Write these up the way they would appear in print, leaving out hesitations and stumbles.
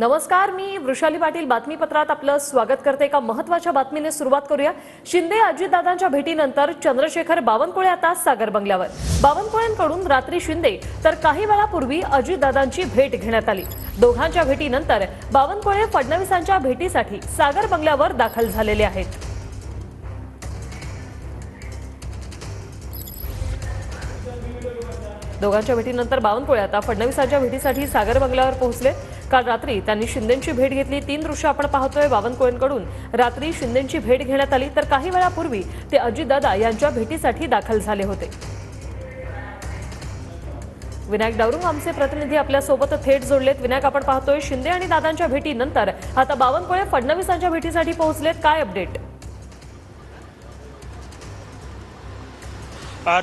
नमस्कार, मी वृषाली पाटील बातमीपत्रात आपलं स्वागत करते। एका महत्त्वाच्या बातमीने सुरुवात करूया। शिंदे अजितदादांच्या भेटीनंतर चंद्रशेखर बावनकुळे आता सागर बंगल्यावर। बावनकुळेंकडून रात्री शिंदे तर काही वेळापूर्वी अजितदादांची भेट घेण्यात आली। दोघांच्या भेटीनंतर बावनकुळे फडणवीसांच्या भेटीसाठी सागर बंगल्यावर दाखल झालेले आहेत। दोघांच्या भेटीनंतर बावनकुळे आता फडणवीसांच्या भेटीसाठी सागर बंगल्यावर पोहोचले। काल रात्री त्यांनी शिंदेंची भेट घेतली। 3 दृश्य आपण पाहतोय। बावनकुळेंकडून रात्री शिंदेंची भेट घेण्यात आली, तर काही वेळापूर्वी ते अजितदादा यांच्या भेटीसाठी दाखल झाले होते। विनायक डावरुंग आमचे प्रतिनिधी आपल्या सोबत थेट जोडलेत। विनायक, आपण पाहतोय शिंदे आणि दादांच्या भेटीनंतर आता बावनकुळे फडणवीसांच्या भेटीसाठी पोहोचलेत, काय अपडेट?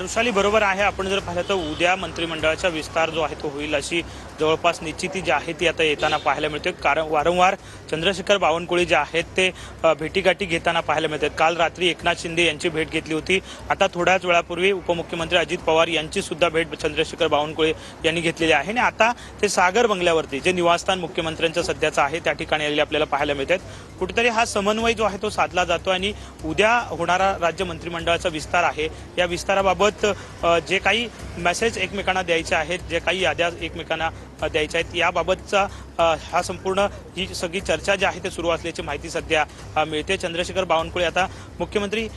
ऋषाली बरोबर आहे। आपण जर पाहिलं तर उद्या मंत्रिमंडळाचा विस्तार जो आहे तो होईल अशी जवळपास निश्चिती जी आहे ती आता येताना पाहायला मिळते। कारण वारंवार चंद्रशेखर बावनकुळे जे आहेत ते भेटीगाठी घेताना पाहायला मिळतात। काल रात्री एकनाथ शिंदे यांची भेट घेतली होती। आता थोड्याच वेळापूर्वी उपमुख्यमंत्री अजित पवार यांची सुद्धा भेट चंद्रशेखर बावनकुळे यांनी घेतलेली आहे आणि आता ते सागर बंगल्यावरती जे निवासस्थान मुख्यमंत्र्यांचं सध्याचं आहे त्या ठिकाणी आलेले आपल्याला पाहायला मिळतात। कुठेतरी हा समन्वय जो आहे तो साधला जातो आणि उद्या होणारा राज्य मंत्रिमंडळाचा विस्तार आहे या विस्ताराबाबत जे काही मेसेज एकमेकांना द्यायचे आहेत, जे काही याद्या एकमेकांना द्यायच्या आहेत याबाबतचा हा संपूर्ण ही सगळी चर्चा जी आहे ते सुरू असल्याची माहिती सध्या मिळते। चंद्रशेखर बावनकुळे आता मुख्यमंत्री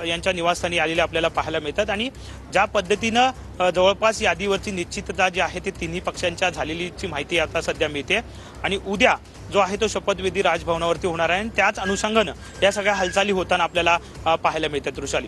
यांच्या निवासस्थानी आलेले आपल्याला पाहायला मिळतात आणि ज्या पद्धतीनं जवळपास यादीवरची निश्चितता जी आहे ती तिन्ही पक्षांच्या झालेलीची माहिती आता सध्या मिळते आणि उद्या जो आहे तो शपथविधी राजभवनावरती होणार आहे आणि त्याच अनुषंगानं या सगळ्या हालचाली होताना आपल्याला पाहायला मिळतात। ऋषाली,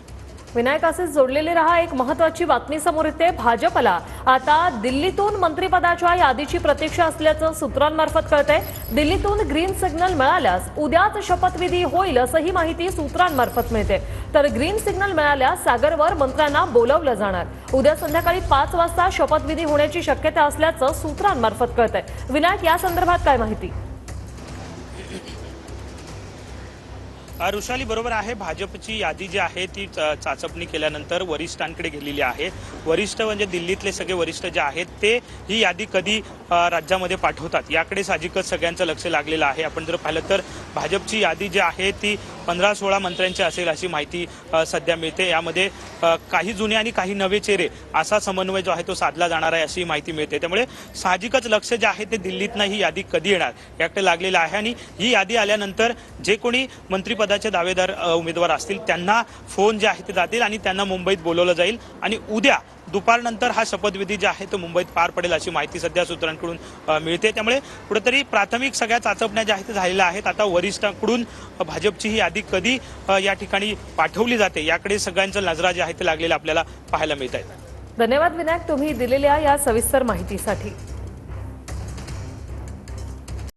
विनायक, असेच जोडलेले रहा। एक महत्त्वाची बातमी समोर येते। भाजपला आता दिल्लीतून मंत्रिपदाच्या यादीची प्रतीक्षा असल्याचं सूत्रांमार्फत कळतंय। दिल्लीतून ग्रीन सिग्नल मिळाल्यास उद्याच शपथविधी होईल असंही माहिती सूत्रांमार्फत मिळते। तर ग्रीन सिग्नल मिळाल्यास सागरवर मंत्र्यांना बोलवलं जाणार। उद्या संध्याकाळी 5 वाजता शपथविधी होण्याची शक्यता असल्याचं सूत्रांमार्फत कळतंय। विनायक, या संदर्भात काय माहिती? ऋषाली बरोबर आहे। भाजपची यादी जी आहे ती चाचपणी केल्यानंतर वरिष्ठांकडे गेलेली आहे। वरिष्ठ म्हणजे दिल्लीतले सगळे वरिष्ठ जे आहेत ते ही यादी कधी राज्यामध्ये पाठवतात याकडे साहजिकच सगळ्यांचं लक्ष लागलेलं आहे। आपण जर पाहिलं तर भाजपची यादी जी आहे ती 15-16 मंत्र्यांची असेल अशी माहिती सध्या मिळते। यामध्ये काही जुने आणि काही नवे चेहरे असा समन्वय जो आहे तो साधला जाणार आहे अशी माहिती मिळते। त्यामुळे साहजिकच लक्ष जे आहे ते दिल्लीतनं ही यादी कधी येणार याकडे लागलेलं आहे आणि ही यादी आल्यानंतर जे कोणी मंत्रिपदाचे दावेदार उमेदवार असतील त्यांना फोन जे आहे ते जातील आणि त्यांना मुंबईत बोलवलं जाईल आणि उद्या दुपारनंतर हा शपथविधी जे आहे तो मुंबईत पार पडेल अशी माहिती सध्या सूत्रांकडून मिळते। त्यामुळे कुठेतरी प्राथमिक सगळ्या चाचपण्या ज्या आहेत झालेल्या आहेत। आता वरिष्ठांकडून भाजपची ही यादी कधी या ठिकाणी पाठवली जाते याकडे सगळ्यांचं नजरा जे आहे ते लागलेलं आपल्याला पाहायला मिळत आहे। धन्यवाद विनायक, तुम्ही दिलेल्या या सविस्तर माहितीसाठी।